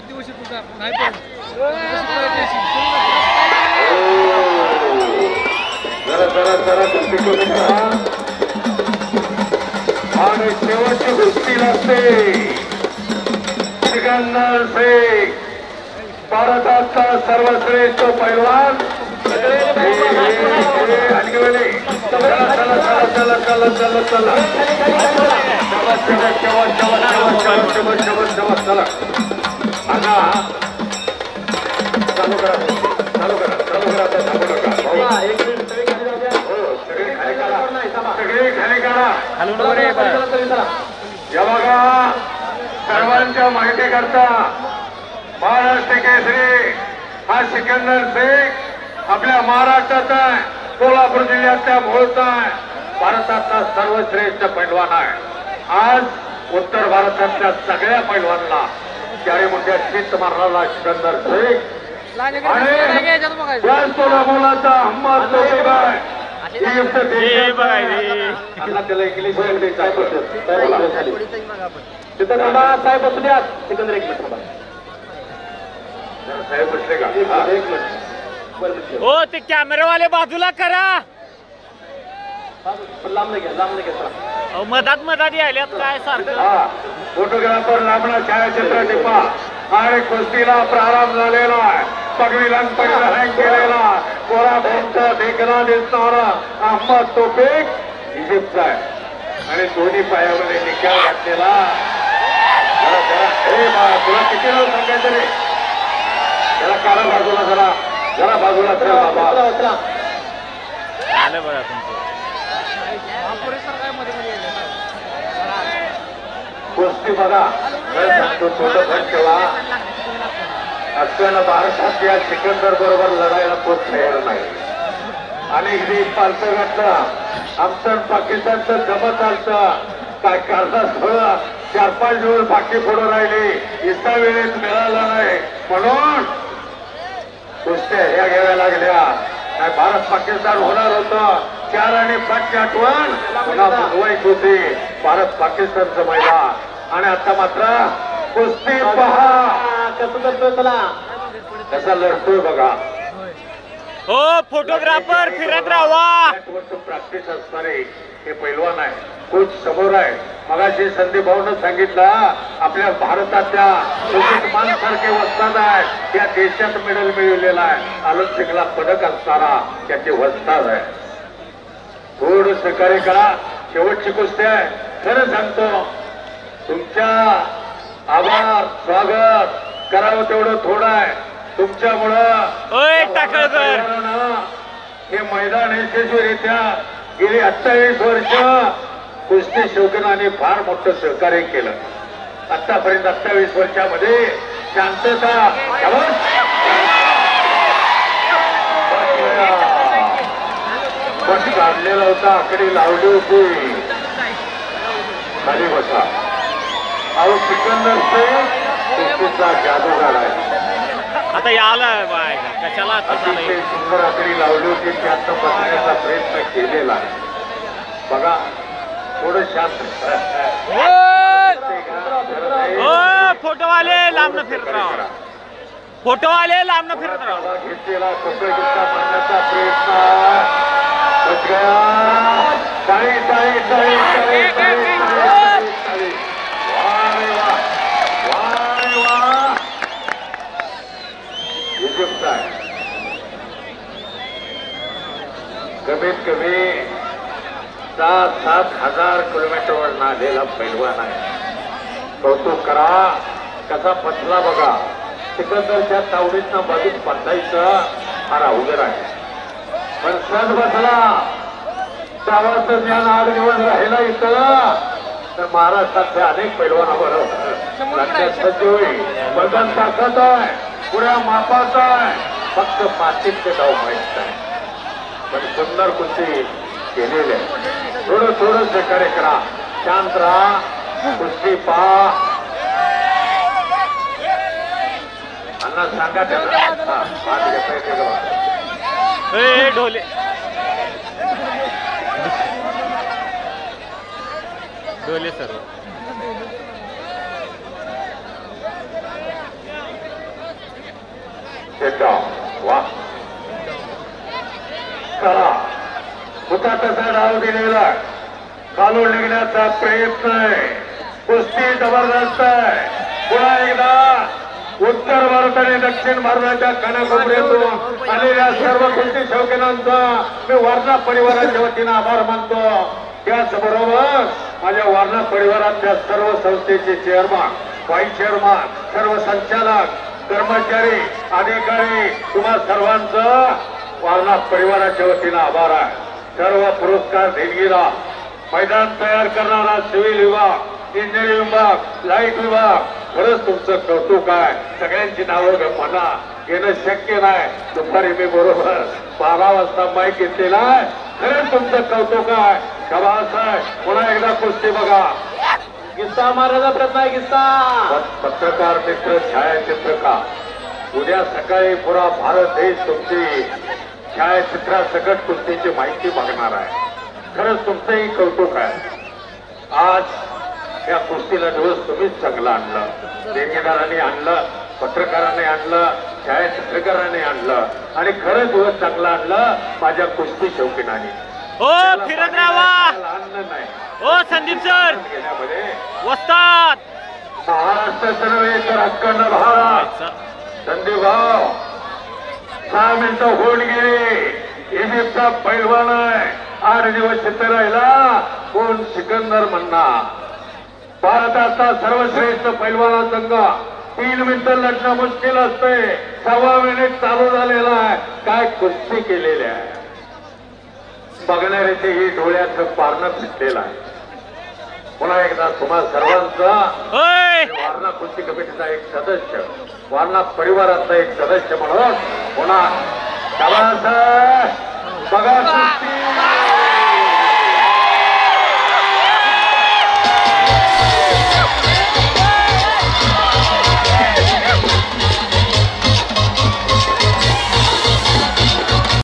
दिवशी तुझा नाही जरा जरा जरा कुस्ती करून राहा आणि शेवटची कुस्ती लागते सिकंदर शेख भारताचा सर्वश्रेष्ठ पैलवान चला चला चला चला चला चला चला चला आता चालू करा चालू करा चालू करा आता थांबू नका सगळे खाली काढा या बघा सर्वांच्या माहिती करता महाराष्ट्र केसरी हा सिकंदर शेख आपल्या महाराष्ट्रात आहे कोल्हापूर जिल्ह्यातल्या मोहोळचा आहे भारताचा सर्वश्रेष्ठ पैलवान आहे आज उत्तर भारतातल्या सगळ्या पैलवानला त्यावेळी मोठ्या चित्त मारणारा सिकंदर शेख आणि सोळा मुलाचा अंबाज तोफेक आहे त्याला इंग्लिश तिथं साहेब बसल्यात सिकंदर एक मिनिट साहेब बसले का एक मिनिट हो ते कॅमेरावाले बाजूला करा लांब घ्या मधात यायल्यात काय सारखं फोटोग्राफर लांबणा छायाचित्र टिपा आणि कुस्तीला प्रारंभ झालेला आहे पगडीला हँग केलेला कोरा फोनचा देखना दिसणारा अहमद तोफेक इजिप्तचा आहे आणि दोन्ही पायामध्ये निकाल घातलेला जरा जरा हे तुला किती वेळ सांगायचं रे जरा काढा बाजूला जरा बाजूला आलं बघा कुस्ती बघा सांगतो छोटं पण ठेवा असताना भारतातल्या सिकंदर बरोबर लढायला कोण तयार नाही आणि इथे पालतं घातलं आमचं पाकिस्तानचं जमत चालतं काय करतात थोडं 4-5 दिवस बाकी फोडून राहिली इतका वेळेत मिळाला नाही म्हणून कुस्त्या ह्या घ्याव्या लागल्या काय भारत पाकिस्तान होणार होतं 4 आणि 5ची आठवण पुन्हा बनवायची होती भारत पाकिस्तानचं मैदान आणि आता मात्र कुस्ती पहा कसं करतोय चला कसा लढतोय बघा हो फोटोग्राफर फिरत राहा प्रॅक्टिस असणारे हे पैलवान आहे कोच समोर आहे मगाशी संदीप भाऊनं सांगितलं आपल्या भारताच्या सुशील सारखे वस्ताद आहे या देशात मेडल मिळवलेला आहे ऑलिम्पिकला पदक असणारा त्याचे वस्ताद आहे थोडं सहकार्य करा शेवटची कुस्ती आहे खरं सांगतो तुमच्या आभार स्वागत करावं तेवढं थोडं आहे तुमच्यामुळं हे मैदान यशस्वीरित्या गेली 28 वर्ष कुस्ती शौकीनाने फार मोठं सहकार्य केलं आतापर्यंत 28 वर्षामध्ये शांतता बस काढलेला होता आकडे लावली होती खाली बसा अहो सिकंदर शेख कुस्तीचा जादूगार आहे आता याला बाय कशाला सुंदर आकडी लावली होती त्यात बसण्याचा प्रयत्न केलेला आहे बघा थोडं शांत फोटोवाले लांब फिरत राहा फोटोवाले लांब फिरत राहा घेतलेला कोकणगीता मारण्याचा प्रयत्न बच गया टाळी टाळी टाळी टाळी टाळी टाळी इजिप्त आहे कमीत कमी 7,000 किलोमीटरवर नालेला पैलवान आहे कौतुक करा कसा पचला बघा सिकंदरच्या तावडीतनं बाजूत पचायचं फार अवघड आहे पण सण बसला त्यावर ज्ञान 8 दिवस राहिला इथं तर महाराष्ट्रातल्या अनेक पैलवानाबरोबर सज्ज होईल बदन ताकद आहे पुऱ्या मापाचा आहे फक्त पाठीचे डाव माहित आहे पण सुंदर कुस्ती केलेली आहे थोडं थोडं सहकार्य करा शांत राहा कुस्ती पहा अण्णा सांगा त्याला ढोले ढोले सर तसा तसा डाव दिलेला खालून निघण्याचा प्रयत्न आहे. कुस्ती जबरदस्त आहे. पुन्हा एकदा उत्तर भारत आणि दक्षिण भारताच्या कानाकोपऱ्यातून आलेल्या सर्व कुस्ती शौकीनांचा मी वारणा परिवाराच्या वतीनं आभार मानतो. त्याचबरोबर माझ्या वारणा परिवारातल्या सर्व संस्थेचे चेअरमन, व्हाईस चेअरमन, सर्व संचालक, कर्मचारी, अधिकारी, तुम्हा सर्वांचं वारणा परिवाराच्या वतीनं आभार आहे. सर्व पुरस्कार देणगीला मैदान तयार करणारा सिव्हिल विभाग, इंजिनिअरिंग विभाग, लाईट विभाग, खरंच तुमचं कौतुक आहे. सगळ्यांची नावं म्हणा घेणं शक्य नाही. दुपारी मी बरोबर 12 वाजता माईक घेतलेला आहे. खरंच तुमचं कौतुक आहे. शबास आहे. पुन्हा एकदा कुस्ती बघा. किस्सा मारायचा प्रयत्न आहे. किस्सा पत्रकार मित्र, छायाचित्रकार, उद्या सकाळी पुरा भारत देश तुमची छायाचित्रासकट कुस्तीची माहिती बघणार आहे. खरंच तुमचंही कौतुक आहे. आज या कुस्तीला दिवस तुम्हीच चांगला आणलं. देणगीदारांनी आणलं, पत्रकारांनी आणलं, छायाचित्रकारांनी आणलं आणि खरंच दिवस चांगला आणलं माझ्या कुस्ती शौकीनांनी. ओ फिरत राहा. आणलं नाही. ओ संदीप सर घेण्यामध्ये वस्ताद महाराष्ट्राचं नव्हे तर अखंड भारत. संदीप भाऊ 6 मिनिटं होऊन गेली. इजिप्तचा पैलवान आहे. 8 दिवस तिथे राहिला. कोण सिकंदर म्हणणार. भारताचा सर्वश्रेष्ठ पैलवाना संघ 3 मिनिटं लढणं मुश्किल असते. 1.25 मिनिट चालू झालेला आहे. काय कुस्ती केलेली आहे. बघणाऱ्याचे ही डोळ्याचं पारणं फिटलेलं आहे. पुन्हा एकदा तुम्हा सर्वांचा वारणा कुस्ती कमिटीचा एक सदस्य, वारणा परिवाराचा एक सदस्य म्हणून पुन्हा बघा कुस्ती.